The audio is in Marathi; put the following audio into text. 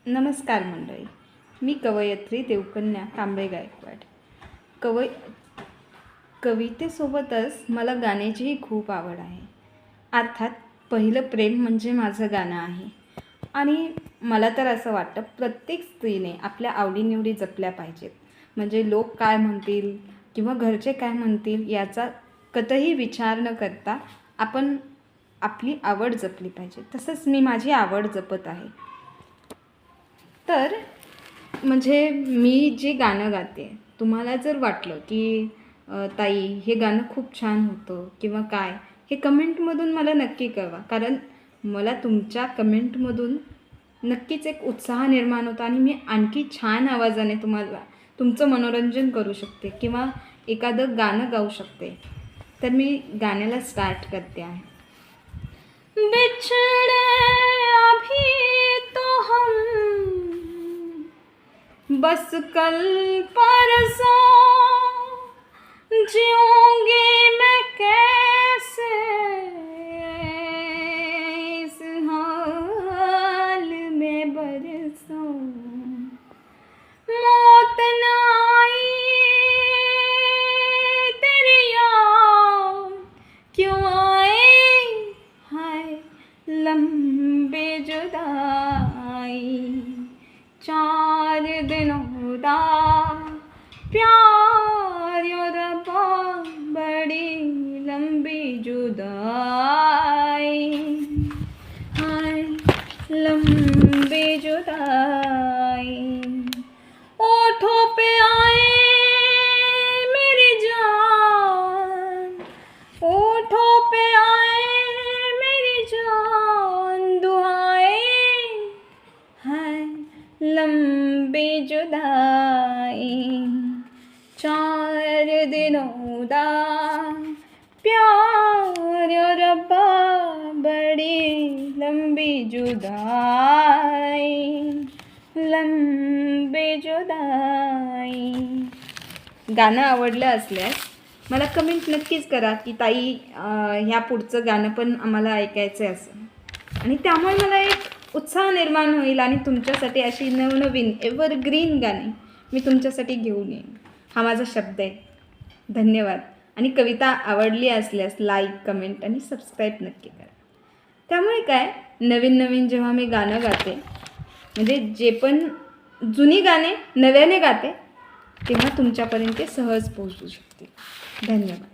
नमस्कार मंडळी, मी कवयित्री देवकन्या कांबळे गायकवाड. कवितेसोबतच मला गाण्याचीही खूप आवड आहे. अर्थात पहिलं प्रेम म्हणजे माझं गाणं आहे. आणि मला तर असं वाटतं प्रत्येक स्त्रीने आपल्या आवडीनिवडी जपल्या पाहिजेत. म्हणजे लोक काय म्हणतील किंवा घरचे काय म्हणतील याचा कतही विचार न करता आपण आपली आवड जपली पाहिजे. तसंच मी माझी आवड जपत आहे. तर म्हणजे मी जे गाणं गाते, तुम्हाला जर वाटलं की ताई हे गाणं खूप छान होतं किंवा काय, हे कमेंटमधून मला नक्की कळवा. कारण मला तुमच्या कमेंटमधून नक्कीच एक उत्साह निर्माण होता आणि मी आणखी छान आवाजाने तुम्हाला तुमचं मनोरंजन करू शकते किंवा एखादं गाणं गाऊ शकते. तर मी गाण्याला स्टार्ट करते आहे. बिछड़े अभी तो हम बस कल परसों, जीऊंगी मैं कैसे इस हाल में बरसों. मौत न आई तेरी याद क्यों आई, हाय लंबी जुदाई. 4 दिनों दा प्यार यो रब्बा बड़ी लंबी जुदाई, हाय लंबी जुदाई. ओठों पे आए मेरी जान, ओठों पे आए मेरी जान, दुआएं हाय लंबी जुदाई. 4 दिनों दा प्यार यो रब्बा बड़ी लंबी जुदाई, लंबी जुदाई. गाणं आवडलं असल्यास मला कमेंट नक्कीच करा की ताई ह्या पुढचं गाणं पण आम्हाला ऐकायचं आहे असं. आणि त्यामुळे मला एक उत्साह निर्माण होईल आणि तुमच्यासाठी अशी नवनवीन एव्हरग्रीन गाणी मी तुमच्यासाठी घेऊन येईन. हा माझा शब्द आहे. धन्यवाद. आणि कविता आवडली असल्यास लाईक, कमेंट आणि सबस्क्राईब नक्की करा. त्यामुळे काय, नवीन नवीन जेव्हा मी गाणं गाते, म्हणजे जे पण जुनी गाणे नव्याने गाते, तेव्हा तुमच्यापर्यंत ते सहज पोहोचू शकते. धन्यवाद.